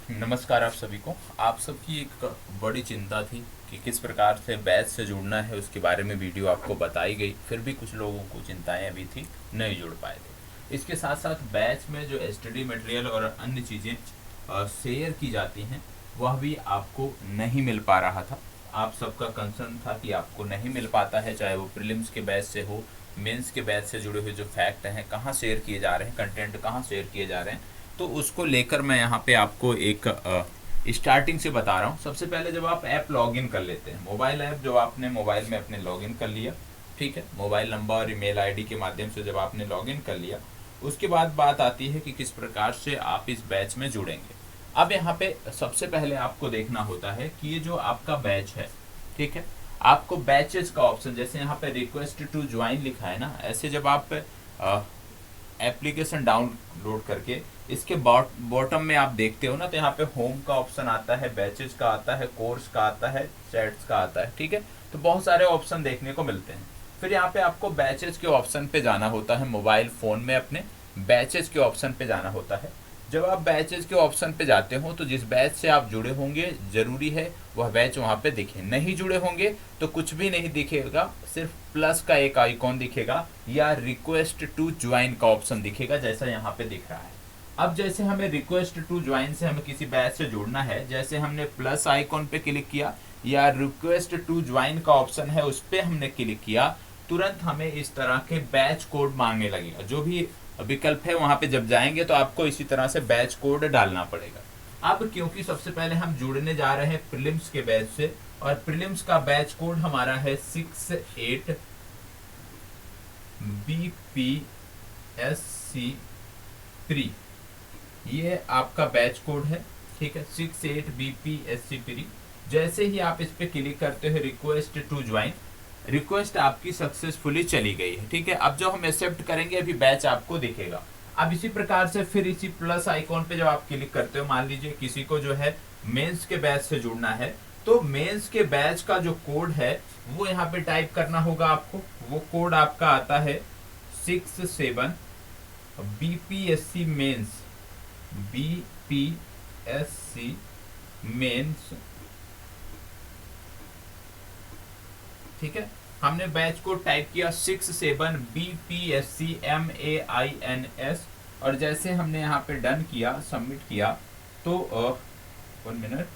नमस्कार आप सभी को। आप सबकी एक बड़ी चिंता थी कि किस प्रकार से बैच से जुड़ना है, उसके बारे में वीडियो आपको बताई गई। फिर भी कुछ लोगों को चिंताएं अभी थी, नहीं जुड़ पाए थे। इसके साथ साथ बैच में जो स्टडी मटेरियल और अन्य चीज़ें शेयर की जाती हैं, वह भी आपको नहीं मिल पा रहा था। आप सबका कंसर्न था कि आपको नहीं मिल पाता है, चाहे वो प्रीलिम्स के बैच से हो, मेंस के बैच से जुड़े हुए जो फैक्ट हैं कहाँ शेयर किए जा रहे हैं, कंटेंट कहाँ शेयर किए जा रहे हैं। तो उसको लेकर मैं यहाँ पे आपको एक स्टार्टिंग से बता रहा हूँ। सबसे पहले जब आप ऐप लॉगिन कर लेते हैं, मोबाइल ऐप जो आपने मोबाइल में अपने लॉगिन कर लिया, ठीक है, मोबाइल नंबर और ईमेल आईडी के माध्यम से जब आपने लॉगिन कर लिया, उसके बाद बात आती है कि किस प्रकार से आप इस बैच में जुड़ेंगे। अब यहाँ पे सबसे पहले आपको देखना होता है कि ये जो आपका बैच है, ठीक है, आपको बैचेस का ऑप्शन, जैसे यहाँ पे रिक्वेस्ट टू ज्वाइन लिखा है ना, ऐसे जब आप एप्लीकेशन डाउनलोड करके इसके बॉटम में आप देखते हो ना, तो यहाँ पे होम का ऑप्शन आता है, बैचेस का आता है, कोर्स का आता है, चैट्स का आता है, ठीक है। तो बहुत सारे ऑप्शन देखने को मिलते हैं। फिर यहाँ पे आपको बैचेस के ऑप्शन पे जाना होता है, मोबाइल फोन में अपने बैचेस के ऑप्शन पे जाना होता है। जब आप बैचेस के ऑप्शन पे जाते हो तो जिस बैच से आप जुड़े होंगे जरूरी है वह बैच वहाँ पे दिखे। नहीं जुड़े होंगे तो कुछ भी नहीं दिखेगा, सिर्फ प्लस का एक आइकॉन दिखेगा या रिक्वेस्ट टू ज्वाइन का ऑप्शन दिखेगा, जैसा यहाँ पे दिख रहा है। अब जैसे हमें रिक्वेस्ट टू ज्वाइन से हमें किसी बैच से जुड़ना है, जैसे हमने प्लस आइकॉन पे क्लिक किया या रिक्वेस्ट टू ज्वाइन का ऑप्शन है उस पर हमने क्लिक किया, तुरंत हमें इस तरह के बैच कोड मांगने लगेगा। जो भी विकल्प है वहां पे जब जाएंगे तो आपको इसी तरह से बैच कोड डालना पड़ेगा। अब क्योंकि सबसे पहले हम जुड़ने जा रहे हैं प्रीलिम्स के बैच से, और प्रीलिम्स का बैच कोड हमारा है 68BPSC3। ये आपका बैच कोड है, ठीक है, 68BPSC3। जैसे ही आप इस पे क्लिक करते हो रिक्वेस्ट टू ज्वाइन, रिक्वेस्ट आपकी सक्सेसफुली चली गई है, ठीक है। अब जो हम एक्सेप्ट करेंगे अभी बैच आपको दिखेगा। अब इसी प्रकार से फिर इसी प्लस आइकॉन पे जब आप क्लिक करते हो, मान लीजिए किसी को जो है मेंस के बैच से जुड़ना है, तो मेंस के बैच का जो कोड है वो यहाँ पे टाइप करना होगा आपको। वो कोड आपका आता है 67 BPSC मेंस, BPSC मेंस, ठीक है। हमने बैच को टाइप किया 67 BPSC MAINS, और जैसे हमने यहाँ पे डन किया, सबमिट किया, तो 1 मिनट,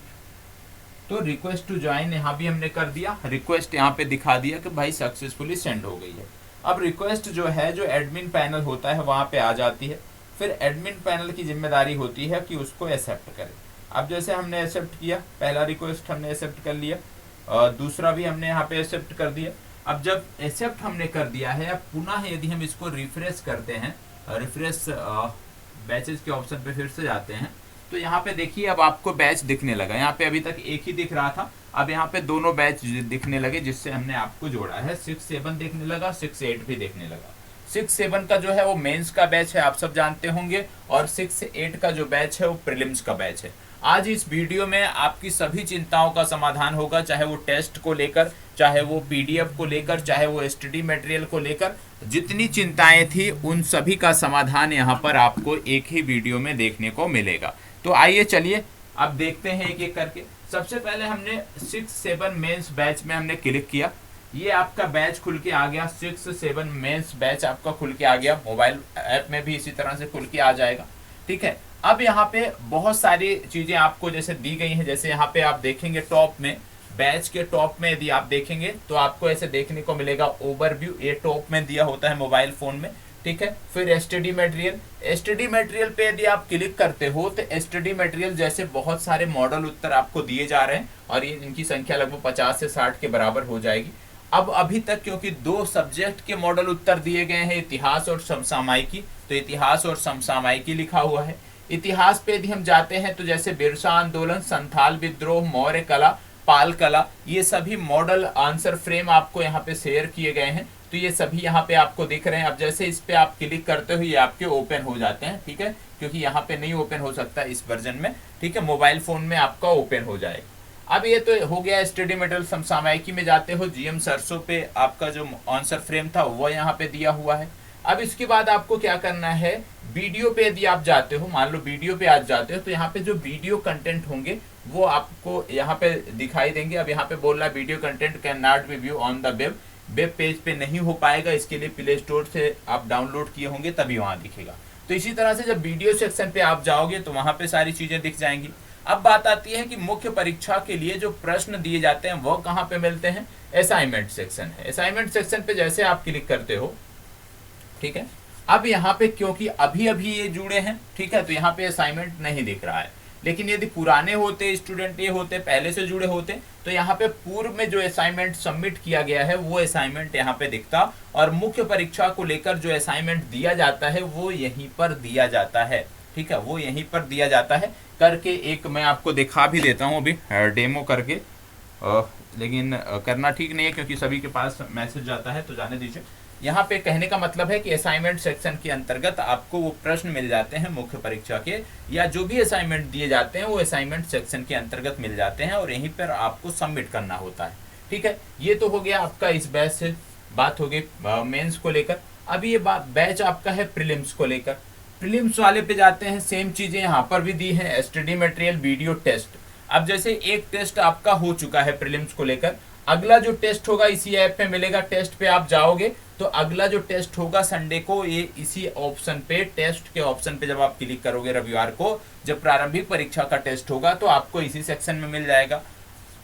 तो रिक्वेस्ट टू ज्वाइन यहाँ भी हमने कर दिया, रिक्वेस्ट यहाँ पे दिखा दिया कि भाई सक्सेसफुली सेंड हो गई है। अब रिक्वेस्ट जो है, जो एडमिन पैनल होता है वहाँ पे आ जाती है। फिर एडमिन पैनल की जिम्मेदारी होती है कि उसको एक्सेप्ट करे। अब जैसे हमने एक्सेप्ट किया, पहला रिक्वेस्ट हमने एक्सेप्ट कर लिया, दूसरा भी हमने यहाँ पे एक्सेप्ट कर दिया। अब जब एक्सेप्ट हमने कर दिया है, अब पुनः यदि हम इसको रिफ्रेश करते हैं, रिफ्रेश बैचेस के ऑप्शन पे फिर से जाते हैं, तो यहाँ पे देखिए अब आपको बैच दिखने लगा। यहाँ पे अभी तक एक ही दिख रहा था, अब यहाँ पे दोनों बैच दिखने लगे जिससे हमने आपको जोड़ा है। 6-7 दिखने लगा, 6-8 भी दिखने लगा। 6-7 का जो है वो मेंस का बैच है, आप सब जानते होंगे, और 6-8 का जो बैच है वो प्रीलिम्स का बैच है। आज इस वीडियो में आपकी सभी चिंताओं का समाधान होगा, चाहे वो टेस्ट को लेकर, चाहे वो पीडीएफ को लेकर, चाहे वो स्टडी मटेरियल को लेकर, जितनी चिंताएं थी उन सभी का समाधान यहाँ पर आपको एक ही वीडियो में देखने को मिलेगा। तो आइए चलिए अब देखते हैं एक एक करके। सबसे पहले हमने 6-7 मेंस बैच में हमने क्लिक किया, ये आपका बैच खुल के आ गया। 6-7 मेंस बैच आपका खुल के आ गया, मोबाइल ऐप में भी इसी तरह से खुल के आ जाएगा, ठीक है। अब यहाँ पे बहुत सारी चीजें आपको जैसे दी गई हैं, जैसे यहाँ पे आप देखेंगे टॉप में, बैच के टॉप में यदि आप देखेंगे तो आपको ऐसे देखने को मिलेगा ओवरव्यू, ये टॉप में दिया होता है मोबाइल फोन में, ठीक है। फिर स्टडी मटेरियल, स्टडी मटेरियल पे यदि आप क्लिक करते हो तो स्टडी मटेरियल जैसे बहुत सारे मॉडल उत्तर आपको दिए जा रहे हैं, और ये इनकी संख्या लगभग 50 से 60 के बराबर हो जाएगी। अब अभी तक क्योंकि 2 सब्जेक्ट के मॉडल उत्तर दिए गए हैं, इतिहास और समसामयिकी, तो इतिहास और समसामयिकी लिखा हुआ है। इतिहास पे यदि हम जाते हैं तो जैसे बिरसा आंदोलन, संथाल विद्रोह, मौर्य कला, पाल कला, ये सभी मॉडल आंसर फ्रेम आपको यहाँ पे शेयर किए गए हैं, तो ये सभी यहाँ पे आपको दिख रहे हैं। अब जैसे इस पे आप क्लिक करते हो ये आपके ओपन हो जाते हैं, ठीक है, क्योंकि यहाँ पे नहीं ओपन हो सकता इस वर्जन में, ठीक है, मोबाइल फोन में आपका ओपन हो जाएगा। अब ये तो हो गया स्टडी मटेरियल। समसामयिकी में जाते हो, जीएम सरसों पे आपका जो आंसर फ्रेम था वो यहाँ पे दिया हुआ है। अब इसके बाद आपको क्या करना है, वीडियो पे यदि आप जाते हो, मान लो वीडियो पे आज जाते हो, तो यहाँ पे जो वीडियो कंटेंट होंगे वो आपको यहाँ पे दिखाई देंगे। अब यहाँ पे बोल रहा है video content can not be view on the web page पे नहीं हो पाएगा, इसके लिए प्ले स्टोर से आप डाउनलोड किए होंगे तभी वहां दिखेगा। तो इसी तरह से जब वीडियो सेक्शन पे आप जाओगे तो वहां पे सारी चीजें दिख जाएंगी। अब बात आती है कि मुख्य परीक्षा के लिए जो प्रश्न दिए जाते हैं वो कहाँ पे मिलते हैं, असाइनमेंट सेक्शन है। असाइनमेंट सेक्शन पे जैसे आप क्लिक करते हो, ठीक है, अब यहाँ पे क्योंकि अभी अभी ये जुड़े हैं, ठीक है, तो यहाँ पे असाइनमेंट नहीं दिख रहा है। लेकिन यदि पुराने होते स्टूडेंट, ये होते पहले से जुड़े होते, तो यहाँ पे पूर्व में जो असाइनमेंट सबमिट किया गया है वो असाइनमेंट यहाँ पे दिखता, और मुख्य परीक्षा को लेकर जो असाइनमेंट दिया जाता है वो यहीं पर दिया जाता है, ठीक है, वो यहीं पर दिया जाता है। करके एक मैं आपको दिखा भी देता हूँ अभी डेमो करके, लेकिन करना ठीक नहीं है क्योंकि सभी के पास मैसेज जाता है, तो जाने दीजिए। यहाँ पे कहने का मतलब है कि असाइनमेंट सेक्शन के अंतर्गत आपको वो प्रश्न मिल जाते हैं मुख्य परीक्षा के, या जो भी असाइनमेंट दिए जाते हैं वो असाइनमेंट सेक्शन के अंतर्गत मिल जाते हैं, और यहीं पर आपको सबमिट करना होता है, ठीक है। ये तो हो गया आपका इस बैच से बात हो गई मेंस को लेकर। अभी ये बैच आपका है प्रीलिम्स को लेकर। प्रीलिम्स वाले पे जाते हैं, सेम चीजें यहाँ पर भी दी है, स्टडी मटेरियल वीडियो टेस्ट। अब जैसे एक टेस्ट आपका हो चुका है प्रीलिम्स को लेकर, अगला जो टेस्ट होगा इसी ऐप पे मिलेगा। टेस्ट पे आप जाओगे तो अगला जो टेस्ट होगा संडे को, ये इसी ऑप्शन पे, टेस्ट के ऑप्शन पे जब आप क्लिक करोगे रविवार को, जब प्रारंभिक परीक्षा का टेस्ट होगा तो आपको इसी सेक्शन में मिल जाएगा।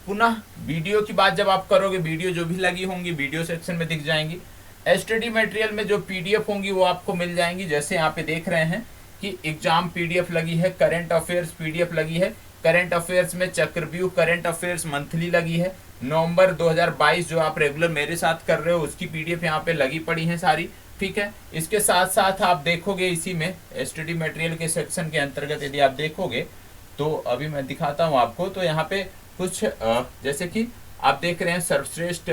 पुनः वीडियो की बात जब आप करोगे, वीडियो जो भी लगी होंगी वीडियो सेक्शन में दिख जाएंगी। स्टडी मटेरियल में जो पीडीएफ होंगी वो आपको मिल जाएंगी, जैसे यहाँ पे देख रहे हैं कि एग्जाम पीडीएफ लगी है, करंट अफेयर्स पीडीएफ लगी है। करंट अफेयर्स में चक्रव्यूह करंट अफेयर्स मंथली लगी है, नवंबर 2022 जो आप रेगुलर मेरे साथ कर रहे हो उसकी पीडीएफ यहाँ पे लगी पड़ी है सारी, ठीक है। इसके साथ साथ आप देखोगे इसी में स्टडी मटेरियल के सेक्शन के अंतर्गत यदि आप देखोगे तो अभी मैं दिखाता हूँ आपको, तो यहाँ पे कुछ जैसे कि आप देख रहे हैं सर्वश्रेष्ठ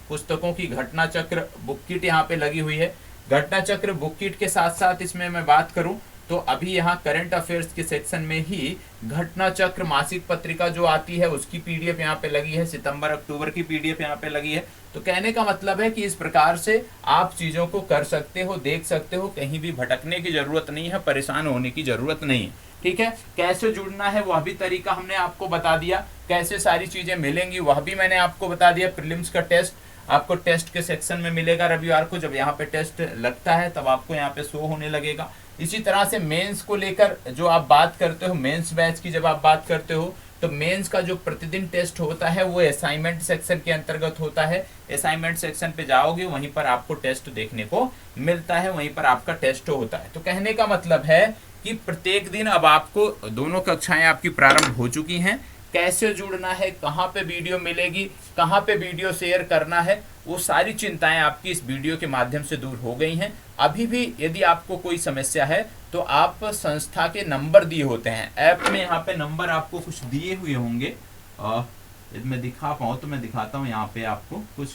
पुस्तकों की घटना चक्र बुक किट यहाँ पे लगी हुई है। घटना चक्र बुक किट के साथ साथ इसमें मैं बात करूं तो अभी यहाँ करंट अफेयर्स के सेक्शन में ही घटना चक्र मासिक पत्रिका जो आती है उसकी पीडीएफ यहाँ पे लगी है, सितंबर अक्टूबर की पीडीएफ यहाँ पे लगी है। तो कहने का मतलब है कि इस प्रकार से आप चीजों को कर सकते हो, देख सकते हो, कहीं भी भटकने की जरूरत नहीं है, परेशान होने की जरूरत नहीं है, ठीक है। कैसे जुड़ना है वह भी तरीका हमने आपको बता दिया, कैसे सारी चीजें मिलेंगी वह भी मैंने आपको बता दिया। प्रीलिम्स का टेस्ट आपको टेस्ट के सेक्शन में मिलेगा रविवार को, जब यहाँ पे टेस्ट लगता है तब आपको यहाँ पे शो होने लगेगा। इसी तरह से मेंस को लेकर जो आप बात करते हो, मेंस बैच की जब आप बात करते हो तो मेंस का जो प्रतिदिन टेस्ट होता है वो असाइनमेंट सेक्शन के अंतर्गत होता है। असाइनमेंट सेक्शन पे जाओगे वहीं पर आपको टेस्ट देखने को मिलता है, वहीं पर आपका टेस्ट होता है। तो कहने का मतलब है कि प्रत्येक दिन अब आपको दोनों कक्षाएं आपकी प्रारंभ हो चुकी हैं। कैसे जुड़ना है, कहाँ पे वीडियो मिलेगी, कहाँ पे वीडियो शेयर करना है, वो सारी चिंताएं आपकी इस वीडियो के माध्यम से दूर हो गई हैं। अभी भी यदि आपको कोई समस्या है तो आप संस्था के नंबर दिए होते हैं ऐप में, यहाँ पे नंबर आपको कुछ दिए हुए होंगे, यदि मैं दिखा पाऊँ तो मैं दिखाता हूँ। यहाँ पे आपको कुछ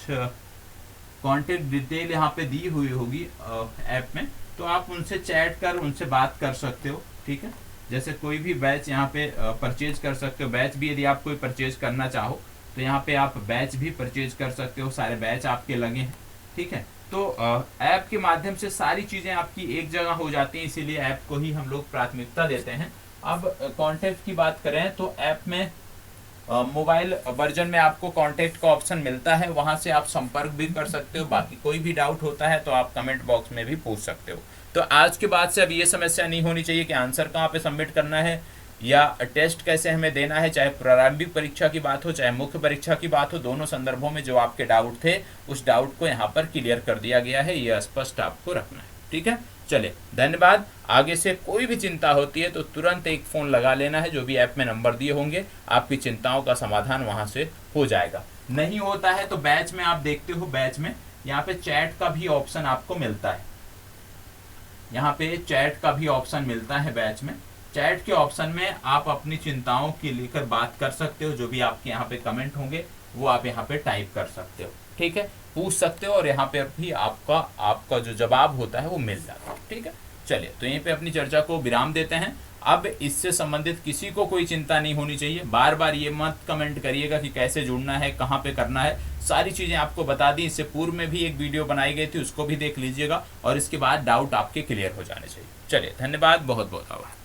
कॉन्टेक्ट डिटेल यहाँ पे दी हुई होगी ऐप में, तो आप उनसे चैट कर उनसे बात कर सकते हो, ठीक है। जैसे कोई भी बैच यहाँ पे परचेज कर सकते हो, बैच भी यदि आप कोई परचेज करना चाहो तो यहाँ पे आप बैच भी परचेज कर सकते हो, सारे बैच आपके लगे हैं, ठीक है। तो ऐप के माध्यम से सारी चीजें आपकी एक जगह हो जाती हैं, इसीलिए ऐप को ही हम लोग प्राथमिकता देते हैं। अब कॉन्टेक्ट की बात करें तो ऐप में मोबाइल वर्जन में आपको कॉन्टेक्ट का ऑप्शन मिलता है, वहां से आप संपर्क भी कर सकते हो। बाकी कोई भी डाउट होता है तो आप कमेंट बॉक्स में भी पूछ सकते हो। तो आज के बाद से अब ये समस्या नहीं होनी चाहिए कि आंसर कहाँ पे सबमिट करना है या टेस्ट कैसे हमें देना है, चाहे प्रारंभिक परीक्षा की बात हो चाहे मुख्य परीक्षा की बात हो, दोनों संदर्भों में जो आपके डाउट थे उस डाउट को यहाँ पर क्लियर कर दिया गया है, ये स्पष्ट आपको रखना है, ठीक है। चलिए धन्यवाद। आगे से कोई भी चिंता होती है तो तुरंत एक फ़ोन लगा लेना है, जो भी ऐप में नंबर दिए होंगे आपकी चिंताओं का समाधान वहाँ से हो जाएगा। नहीं होता है तो बैच में आप देखते हो, बैच में यहाँ पे चैट का भी ऑप्शन आपको मिलता है, यहाँ पे चैट का भी ऑप्शन मिलता है बैच में। चैट के ऑप्शन में आप अपनी चिंताओं की लेकर बात कर सकते हो, जो भी आपके यहाँ पे कमेंट होंगे वो आप यहाँ पे टाइप कर सकते हो, ठीक है, पूछ सकते हो, और यहाँ पे भी आपका जो जवाब होता है वो मिल जाता है, ठीक है। चलिए तो यहीं पे अपनी चर्चा को विराम देते हैं। अब इससे संबंधित किसी को कोई चिंता नहीं होनी चाहिए। बार बार ये मत कमेंट करिएगा कि कैसे जुड़ना है, कहाँ पे करना है, सारी चीज़ें आपको बता दी। इससे पूर्व में भी एक वीडियो बनाई गई थी, उसको भी देख लीजिएगा और इसके बाद डाउट आपके क्लियर हो जाने चाहिए। चलिए, धन्यवाद, बहुत बहुत आभार।